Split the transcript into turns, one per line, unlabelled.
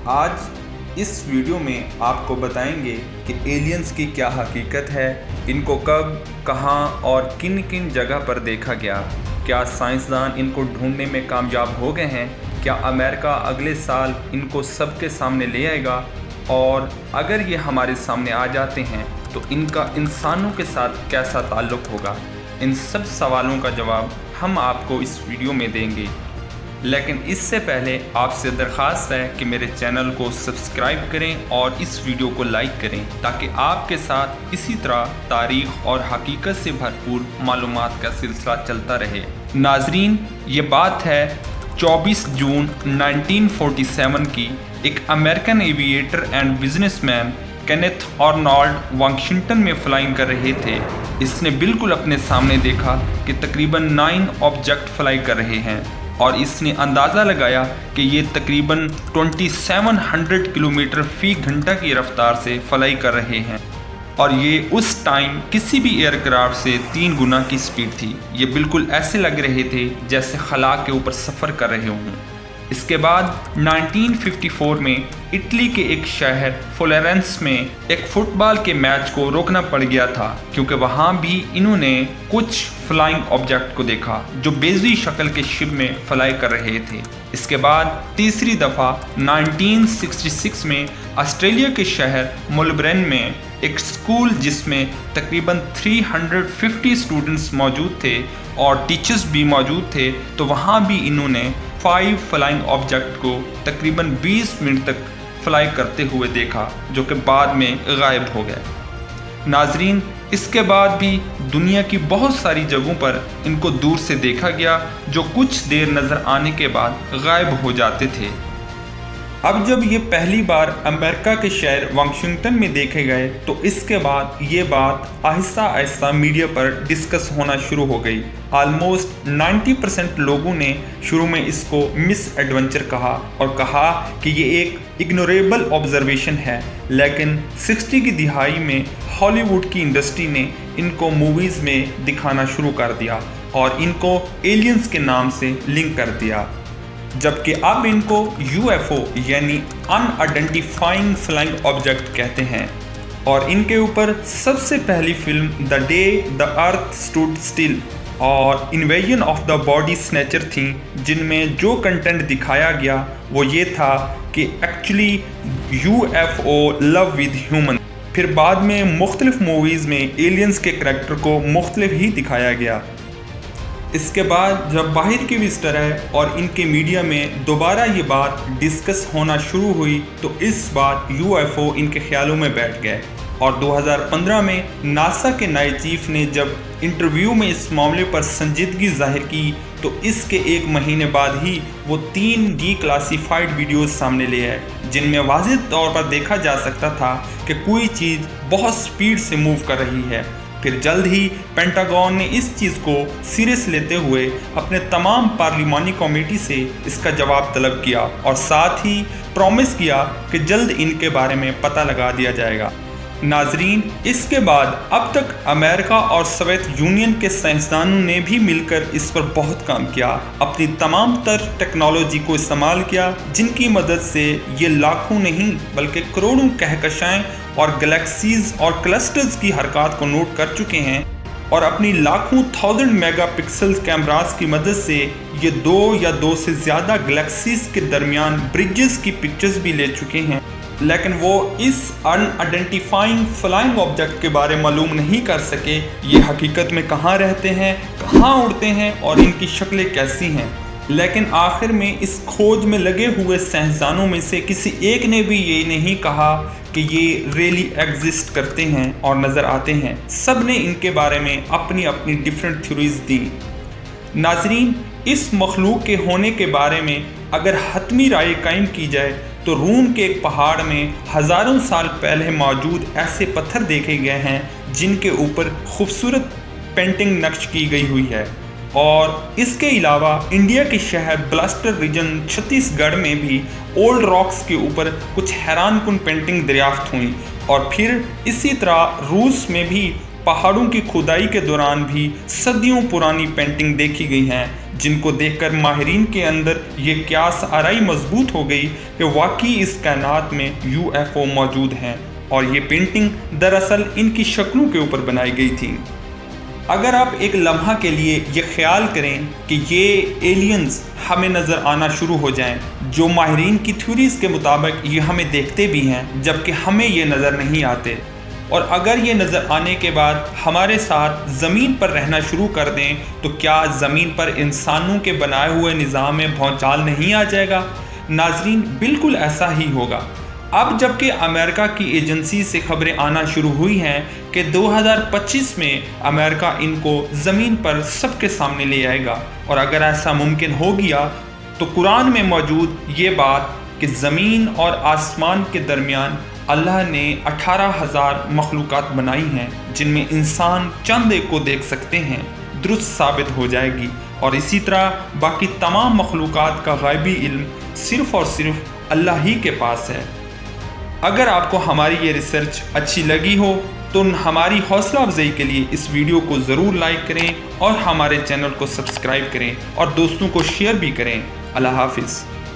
आज इस वीडियो में आपको बताएंगे कि एलियंस की क्या हकीकत है, इनको कब, कहां और किन किन जगह पर देखा गया, क्या साइंसदान इनको ढूंढने में कामयाब हो गए हैं, क्या अमेरिका अगले साल इनको सबके सामने ले आएगा, और अगर ये हमारे सामने आ जाते हैं तो इनका इंसानों के साथ कैसा ताल्लुक़ होगा। इन सब सवालों का जवाब हम आपको इस वीडियो में देंगे। लेकिन इससे पहले आपसे दरख्वास्त है कि मेरे चैनल को सब्सक्राइब करें और इस वीडियो को लाइक करें ताकि आपके साथ इसी तरह तारीख़ और हकीकत से भरपूर मालूमात का सिलसिला चलता रहे। नाजरीन, ये बात है 24 जून 1947 की। एक American aviator and businessman Kenneth Arnold Washington में फ्लाइंग कर रहे थे। इसने बिल्कुल अपने सामने देखा कि तकरीबन 9 ऑब्जेक्ट फ्लाई कर रहे हैं और इसने अंदाज़ा लगाया कि ये तकरीबन 2700 किलोमीटर फ़ी घंटा की रफ्तार से फ्लाई कर रहे हैं और ये उस टाइम किसी भी एयरक्राफ्ट से 3 गुना की स्पीड थी। ये बिल्कुल ऐसे लग रहे थे जैसे खला के ऊपर सफ़र कर रहे हों। इसके बाद 1954 में इटली के एक शहर फ्लोरेंस में एक फुटबॉल के मैच को रोकना पड़ गया था क्योंकि वहाँ भी इन्होंने कुछ फ्लाइंग ऑब्जेक्ट को देखा जो बेज़ी शक्ल के शिप में फ्लाई कर रहे थे। इसके बाद तीसरी दफ़ा 1966 में ऑस्ट्रेलिया के शहर मेलबर्न में एक स्कूल जिसमें तकरीबन 350 स्टूडेंट्स मौजूद थे और टीचर्स भी मौजूद थे, तो वहाँ भी इन्होंने 5 फ्लाइंग ऑब्जेक्ट को तकरीबन 20 मिनट तक फ्लाई करते हुए देखा जो कि बाद में गायब हो गए। नाजरीन, इसके बाद भी दुनिया की बहुत सारी जगहों पर इनको दूर से देखा गया जो कुछ देर नज़र आने के बाद गायब हो जाते थे। अब जब ये पहली बार अमेरिका के शहर वाशिंगटन में देखे गए तो इसके बाद ये बात आहिस्ता आहिस्ता मीडिया पर डिस्कस होना शुरू हो गई। ऑलमोस्ट 90% लोगों ने शुरू में इसको मिस एडवेंचर कहा और कहा कि ये एक इग्नोरेबल ऑब्जर्वेशन है, लेकिन 60 की दिहाई में हॉलीवुड की इंडस्ट्री ने इनको मूवीज़ में दिखाना शुरू कर दिया और इनको एलियंस के नाम से लिंक कर दिया, जबकि अब इनको UFO यानी अनआइडेंटिफाइंग फ्लाइंग ऑब्जेक्ट कहते हैं। और इनके ऊपर सबसे पहली film the day the earth stood still और invasion of the body snatcher थी, जिनमें जो कंटेंट दिखाया गया वो ये था कि actually UFO love with human. फिर बाद में मुख्तलिफ मूवीज़ में एलियंस के करैक्टर को मुख्तलिफ ही दिखाया गया। इसके बाद जब बाहर के विजिटर है और इनके मीडिया में दोबारा ये बात डिस्कस होना शुरू हुई तो इस बार UFO इनके ख्यालों में बैठ गए और 2015 में नासा के नए चीफ ने जब इंटरव्यू में इस मामले पर संजीदगी जाहिर की तो इसके 1 महीने बाद ही वो 3 डिक्लासिफाइड वीडियोस सामने ले आए जिनमें वाज़ेह तौर पर देखा जा सकता था कि कोई चीज़ बहुत स्पीड से मूव कर रही है। फिर जल्द ही पेंटागन ने इस चीज़ को सीरियस लेते हुए अपने तमाम पार्लिमानी कमेटी से इसका जवाब तलब किया और साथ ही प्रॉमिस किया कि जल्द इनके बारे में पता लगा दिया जाएगा। नाजरीन, इसके बाद अब तक अमेरिका और सोवियत यूनियन के साइंसदानों ने भी मिलकर इस पर बहुत काम किया, अपनी तमाम तर टेक्नोलॉजी को इस्तेमाल किया जिनकी मदद से ये लाखों नहीं बल्कि करोड़ों कहकशाएं और गैलेक्सीज और क्लस्टर्स की हरकत को नोट कर चुके हैं और अपनी लाखों 1000 मेगापिक्सल कैमरास की मदद से ये 2 या 2 से ज़्यादा गैलेक्सीज के दरमियान ब्रिजेस की पिक्चर्स भी ले चुके हैं, लेकिन वो इस अनआइडेंटिफाइंग फ्लाइंग ऑब्जेक्ट के बारे मालूम नहीं कर सके ये हकीकत में कहाँ रहते हैं, कहाँ उड़ते हैं और इनकी शक्लें कैसी हैं। लेकिन आखिर में इस खोज में लगे हुए साइंसदानों में से किसी एक ने भी ये नहीं कहा कि ये रियली एग्जिस्ट करते हैं और नज़र आते हैं। सब ने इनके बारे में अपनी अपनी डिफरेंट थ्योरीज दी। नाजरीन, इस मखलूक के होने के बारे में अगर हतमी राय कायम की जाए तो रोम के एक पहाड़ में हज़ारों साल पहले मौजूद ऐसे पत्थर देखे गए हैं जिनके ऊपर खूबसूरत पेंटिंग नक्श की गई हुई है। और इसके अलावा इंडिया के शहर ब्लास्टर रीजन छत्तीसगढ़ में भी ओल्ड रॉक्स के ऊपर कुछ हैरान कुन पेंटिंग दरियाफ्त हुई और फिर इसी तरह रूस में भी पहाड़ों की खुदाई के दौरान भी सदियों पुरानी पेंटिंग देखी गई हैं, जिनको देखकर माहिरीन के अंदर ये क्यास आराई मजबूत हो गई कि वाकई इस कायनात में UFO मौजूद हैं और ये पेंटिंग दरअसल इनकी शक्लों के ऊपर बनाई गई थी। अगर आप एक लम्हा के लिए ये ख्याल करें कि ये एलियंस हमें नज़र आना शुरू हो जाएं, जो माहिरीन की थ्योरीज़ के मुताबिक ये हमें देखते भी हैं जबकि हमें ये नज़र नहीं आते, और अगर ये नज़र आने के बाद हमारे साथ ज़मीन पर रहना शुरू कर दें, तो क्या ज़मीन पर इंसानों के बनाए हुए निज़ाम में भौचाल नहीं आ जाएगा? नाज़रीन, बिल्कुल ऐसा ही होगा। अब जबकि अमेरिका की एजेंसी से खबरें आना शुरू हुई हैं कि 2025 में अमेरिका इनको ज़मीन पर सबके सामने ले आएगा, और अगर ऐसा मुमकिन हो गया तो कुरान में मौजूद ये बात कि ज़मीन और आसमान के दरमियान अल्लाह ने 18,000 मखलूक़ात बनाई हैं जिनमें इंसान चंद एक को देख सकते हैं, दुरुस्त साबित हो जाएगी। और इसी तरह बाकी तमाम मखलूक़ात का गायबी इल्म सिर्फ़ और सिर्फ अल्लाह ही के पास है। अगर आपको हमारी ये रिसर्च अच्छी लगी हो तो हमारी हौसला अफजाई के लिए इस वीडियो को ज़रूर लाइक करें और हमारे चैनल को सब्सक्राइब करें और दोस्तों को शेयर भी करें। अल्लाह हाफिज़।